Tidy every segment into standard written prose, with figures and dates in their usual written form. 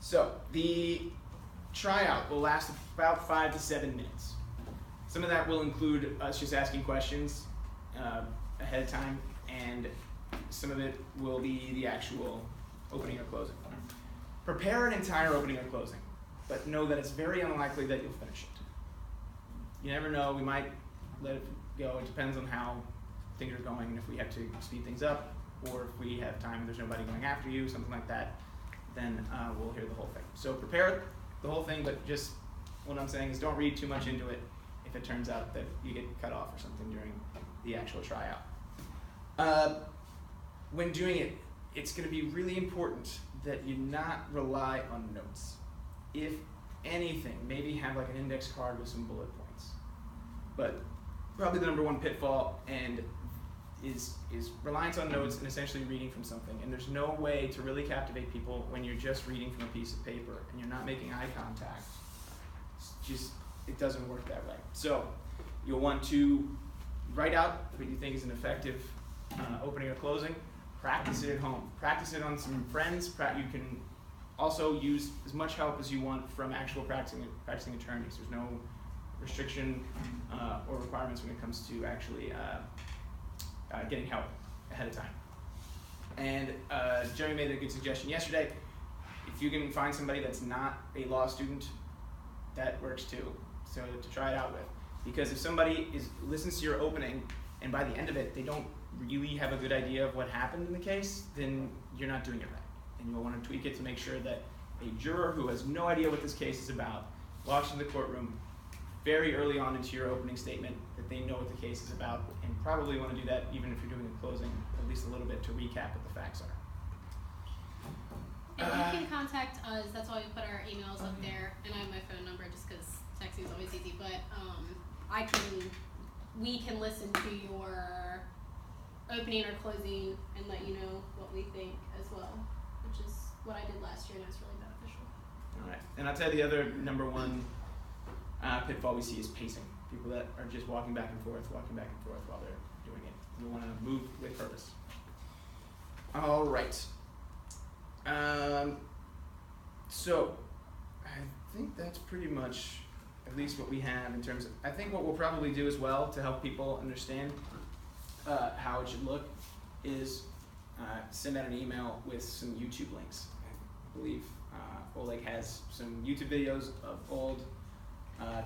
So the tryout will last about 5 to 7 minutes. Some of that will include us just asking questions ahead of time, and some of it will be the actual opening or closing. Prepare an entire opening or closing, but know that it's very unlikely that you'll finish it. You never know, we might let it go. It depends on how things are going, and if we have to speed things up, or if we have time, there's nobody going after you, something like that, then we'll hear the whole thing. So prepare the whole thing, but just what I'm saying is don't read too much into it if it turns out that you get cut off or something during the actual tryout. When doing it, it's going to be really important that you not rely on notes. If anything, maybe have like an index card with some bullet points. But probably the number one pitfall is reliance on notes and essentially reading from something. And there's no way to really captivate people when you're just reading from a piece of paper and you're not making eye contact. It doesn't work that way. So you'll want to write out what you think is an effective opening or closing. Practice it at home. Practice it on some friends. You can also use as much help as you want from actual practicing attorneys. There's no restriction or requirements when it comes to actually getting help ahead of time. And Jeremy made a good suggestion yesterday. If you can find somebody that's not a law student, that works too. So to try it out with. Because if somebody listens to your opening and by the end of it they don't really have a good idea of what happened in the case, then you're not doing it right. And you'll want to tweak it to make sure that a juror who has no idea what this case is about walks into the courtroom very early on into your opening statement, that they know what the case is about, and probably want to do that even if you're doing a closing, at least a little bit to recap what the facts are. And you can contact us, that's why we put our emails up there, and I have my phone number just because texting is always easy, but we can listen to your opening or closing and let you know what we think as well, which is what I did last year, and it was really beneficial. All right, and I'll tell you the other number one pitfall we see is pacing. People that are just walking back and forth while they're doing it. We want to move with purpose. All right. So I think that's pretty much at least what we have in terms of, I think what we'll probably do as well to help people understand how it should look is send out an email with some YouTube links. I believe Oleg has some YouTube videos of old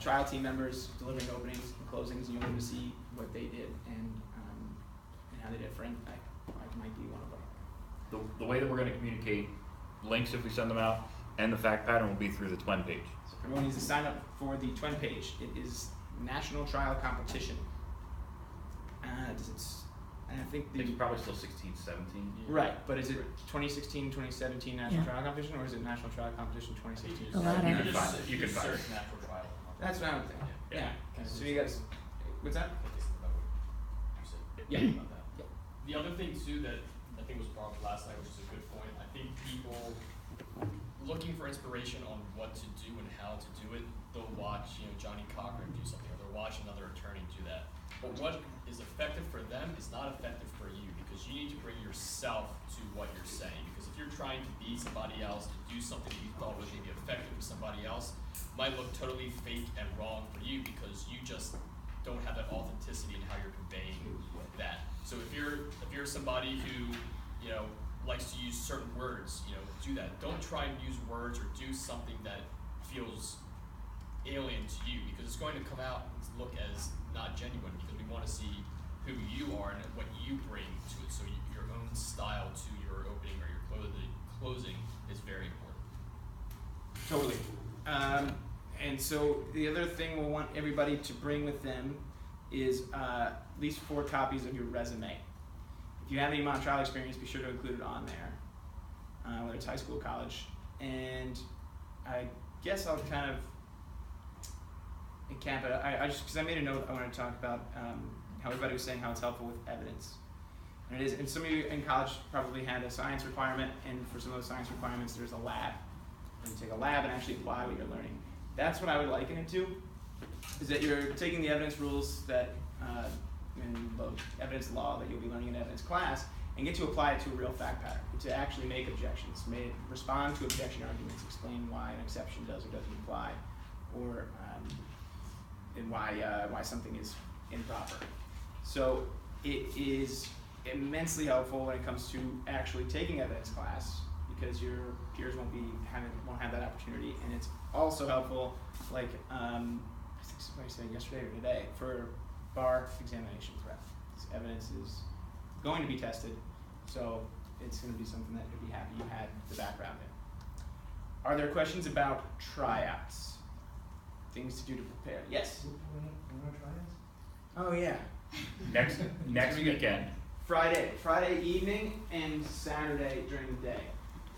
trial team members delivering openings and closings, and you'll be able to see what they did and how they did. Friend, I might be one of them. The way that we're going to communicate links if we send them out and the fact pattern will be through the Twin page. So everyone needs to sign up for the Twin page. It is National Trial Competition. I think it's probably still 16, 17. Right, but is it 2016, 2017 National Trial Competition, or is it National Trial Competition 2016? The latter. You can find it. Natural trial. That's what I would think. Yeah. So you guys, what's that? Yeah. Yeah. The other thing too that I think was brought up last night, which is a good point. I think people looking for inspiration on what to do and how to do it, they'll watch, Johnny Cochran do something, or they'll watch another attorney do that. But what is effective for them is not effective for you, because you need to bring yourself to what you're saying. Because if you're trying to be somebody else, to do something that you thought was maybe effective with somebody else, might look totally fake and wrong for you because you just don't have that authenticity in how you're conveying that. So if you're somebody who, likes to use certain words, do that. Don't try and use words or do something that feels alien to you, because it's going to come out and look as not genuine, because we want to see who you are and what you bring to it. So your own style to your opening or your closing is very important. Totally. And so the other thing we'll want everybody to bring with them is at least 4 copies of your resume. If you have any mock trial experience, be sure to include it on there, whether it's high school, college. And I guess I'll kind of encamp it. Because I made a note I wanted to talk about how everybody was saying how it's helpful with evidence. And it is, and some of you in college probably had a science requirement, and for some of those science requirements, there's a lab. And you take a lab and actually apply what you're learning. That's what I would liken it to, is that you're taking the evidence rules that in the evidence law that you'll be learning in evidence class, and get to apply it to a real fact pattern, to actually make objections, respond to objection arguments, explain why an exception does or doesn't apply, or and why something is improper. So it is immensely helpful when it comes to actually taking evidence class, because your peers won't have that opportunity, and it's also helpful, like I think somebody said yesterday or today, for bar examination prep. This evidence is going to be tested, so it's going to be something that you'll be happy you had the background in. Are there questions about tryouts? Things to do to prepare? Yes. When are tryouts? Oh yeah. Next weekend. Friday evening and Saturday during the day.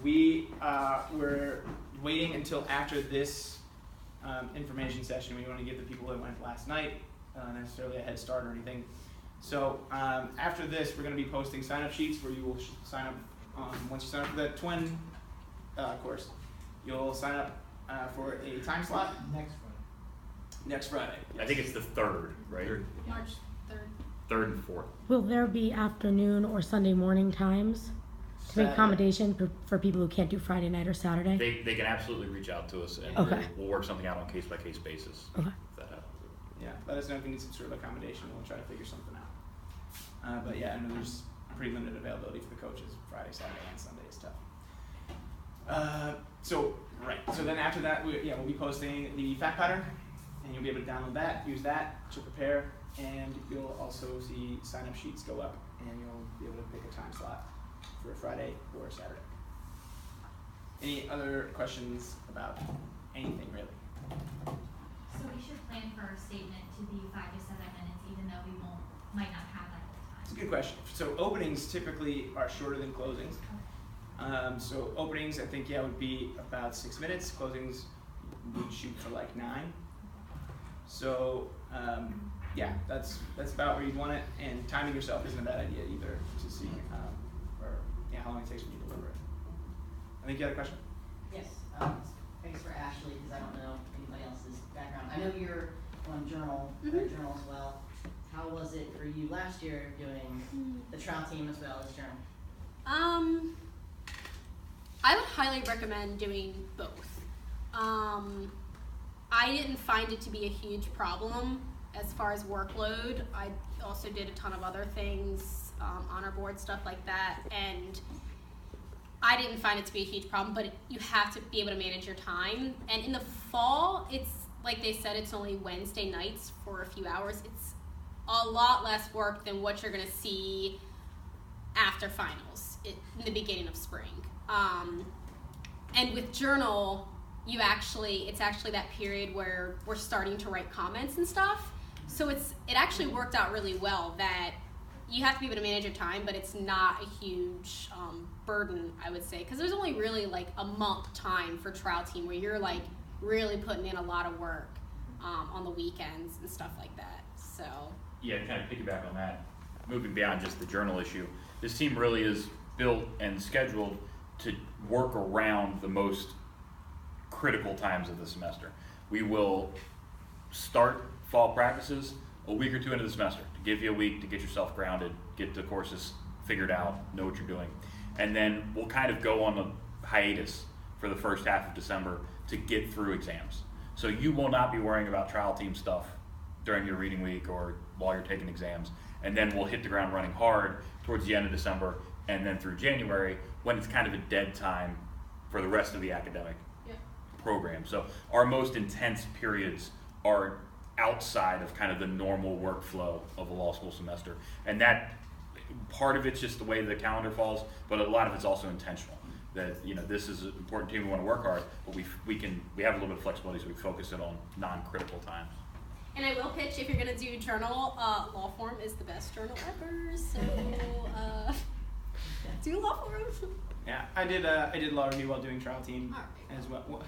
We're waiting until after this information session. We want to give the people that went last night necessarily a head start or anything. So after this, we're going to be posting sign-up sheets where you will sign up. Once you sign up for the twin course, you'll sign up for a time slot next Friday. I think it's the 3rd, right? March 3rd. 3rd and 4th. Will there be afternoon or Sunday morning times to make accommodation for people who can't do Friday night or Saturday? They can absolutely reach out to us, and Okay. we'll work something out on case-by-case basis. Okay. If that happens. Yeah, let us know if you need some sort of accommodation. We'll try to figure something out. But yeah, I know there's pretty limited availability for the coaches. Friday, Saturday, and Sunday is tough. So then after that, we'll be posting the fact pattern, and you'll be able to download that, use that to prepare, and you'll also see sign-up sheets go up, and you'll be able to pick a time slot for a Friday or a Saturday. Any other questions about anything really? So we should plan for our statement to be 5 to 7 minutes, even though we might not have that whole It's a time. good question. So openings typically are shorter than closings. So openings, I think, would be about 6 minutes. Closings would shoot for like 9. So that's about where you'd want it. And timing yourself isn't a bad idea either, to see how long it takes when you deliver it. I think you had a question. Yes, thanks for Ashley, because I don't know anybody else's background. I know you're on journal as well. How was it for you last year doing the trial team as well as journal? I would highly recommend doing both. I didn't find it to be a huge problem as far as workload. I also did a ton of other things, honor board stuff like that, and I didn't find it to be a huge problem, but you have to be able to manage your time. And in the fall, it's like they said, it's only Wednesday nights for a few hours. It's a lot less work than what you're gonna see after finals in the beginning of spring. And with journal, it's actually that period where we're starting to write comments and stuff. So it actually worked out really well that you have to be able to manage your time, but it's not a huge burden, I would say, because there's only really like a month time for trial team where you're like really putting in a lot of work on the weekends and stuff like that. So Yeah, to kind of piggyback on that, moving beyond just the journal issue, this team really is built and scheduled to work around the most critical times of the semester. We will start fall practices a week or two into the semester to give you a week to get yourself grounded, get the courses figured out, know what you're doing. And then we'll kind of go on a hiatus for the first half of December to get through exams. So you will not be worrying about trial team stuff during your reading week or while you're taking exams. And then we'll hit the ground running hard towards the end of December and then through January when it's kind of a dead time for the rest of the academic program. So our most intense periods are outside of kind of the normal workflow of a law school semester. And that part of it's just the way the calendar falls, but a lot of it's also intentional. That, you know, this is an important team, we want to work hard, but we have a little bit of flexibility, so we focus it on non-critical times. And I will pitch, if you're gonna do journal, law form is the best journal ever. So do law form. Yeah, I did law review while doing trial team as well.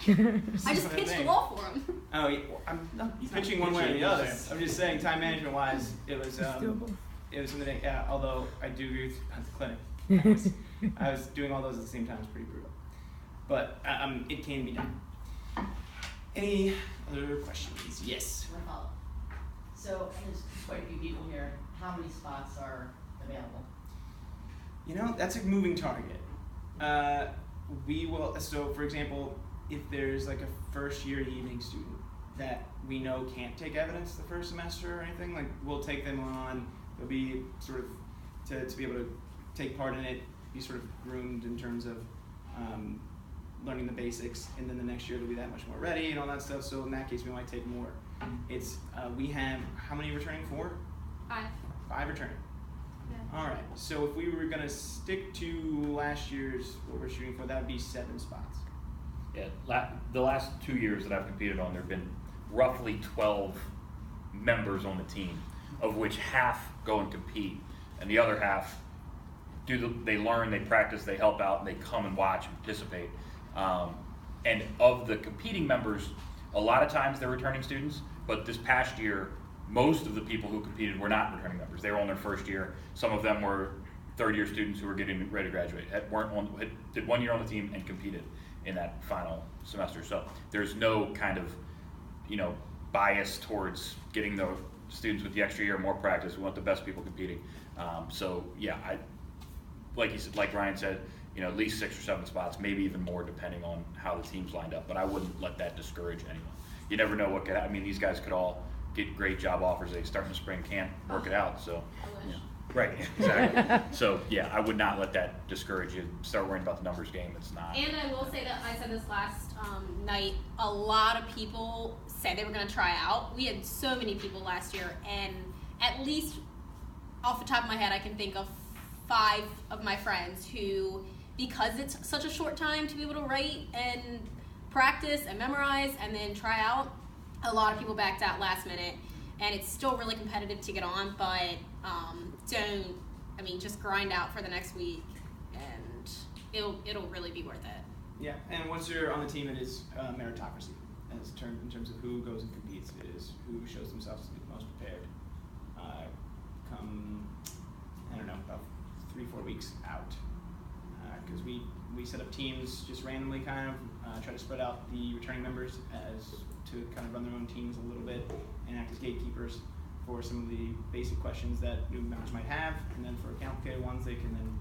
I just pitched a law form. Oh, yeah, well, I'm not pitching one way or the other. I'm just saying, time management wise, it was something. Yeah, although I do agree with at the clinic. I was doing all those at the same time. It's pretty brutal, but it can be done. Any other questions? Yes. One follow-up. So there's quite a few people here. How many spots are available? You know, that's a moving target. We will, so for example, if there's like a first year evening student that we know can't take evidence the first semester or anything, like we'll take them on, they'll be sort of, to be able to take part in it, be sort of groomed in terms of learning the basics, and then the next year they'll be that much more ready and all that stuff, so in that case we might take more. It's, we have, how many returning? 4? 5 returning. Yeah. All right, so if we were gonna stick to last year's, what we're shooting for, that would be 7 spots. Yeah, the last 2 years that I've competed on, there have been roughly 12 members on the team, of which half go and compete, and the other half they learn, they practice, they help out, and they come and watch and participate. And of the competing members, a lot of times they're returning students, but this past year, most of the people who competed were not returning members. They were on their first year. Some of them were third-year students who were getting ready to graduate, did 1 year on the team and competed in that final semester. So there's no kind of, bias towards getting the students with the extra year more practice. We want the best people competing. So yeah, like Ryan said, at least 6 or 7 spots, maybe even more depending on how the team's lined up. But I wouldn't let that discourage anyone. You never know what could happen. I mean, these guys could all get great job offers. They start in the spring, can't work it out. So, I wish. Right, exactly. So yeah, I would not let that discourage you. Start worrying about the numbers game. It's not. And I will say that I said this last night, a lot of people said they were going to try out. We had so many people last year, and at least off the top of my head, I can think of 5 of my friends who, because it's such a short time to be able to write and practice and memorize and then try out, a lot of people backed out last minute. And it's still really competitive to get on, but just grind out for the next week, and it'll really be worth it. Yeah, and once you're on the team, it is meritocracy. As in terms of who goes and competes, it is who shows themselves to be the most prepared. Come, I don't know, about 3-4 weeks out, because we set up teams just randomly, kind of try to spread out the returning members as to kind of run their own teams a little bit and act as gatekeepers for some of the basic questions that new members might have, and then for complicated ones they can then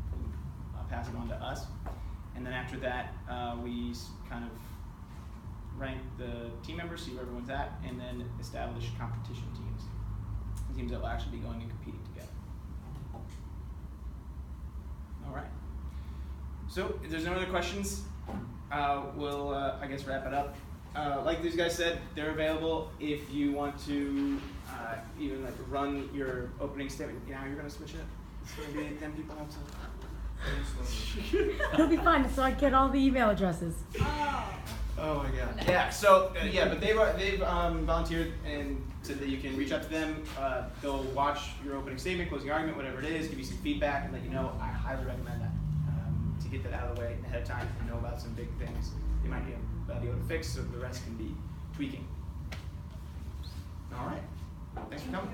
pass it on to us. And then after that, we kind of rank the team members, see where everyone's at, and then establish competition teams that will actually be going and competing together. All right. So if there's no other questions, we'll I guess wrap it up. Like these guys said, they're available if you want to even like run your opening statement. You're gonna switch it. It's gonna be 10 people have to. It'll be fun, so I get all the email addresses. Oh my god. Yeah. So but they've volunteered and said that you can reach out to them. They'll watch your opening statement, closing argument, whatever it is, give you some feedback, and let you know. I highly recommend that to get that out of the way ahead of time and know about some big things you might be able to fix, so the rest can be tweaking. All right. Thanks for coming.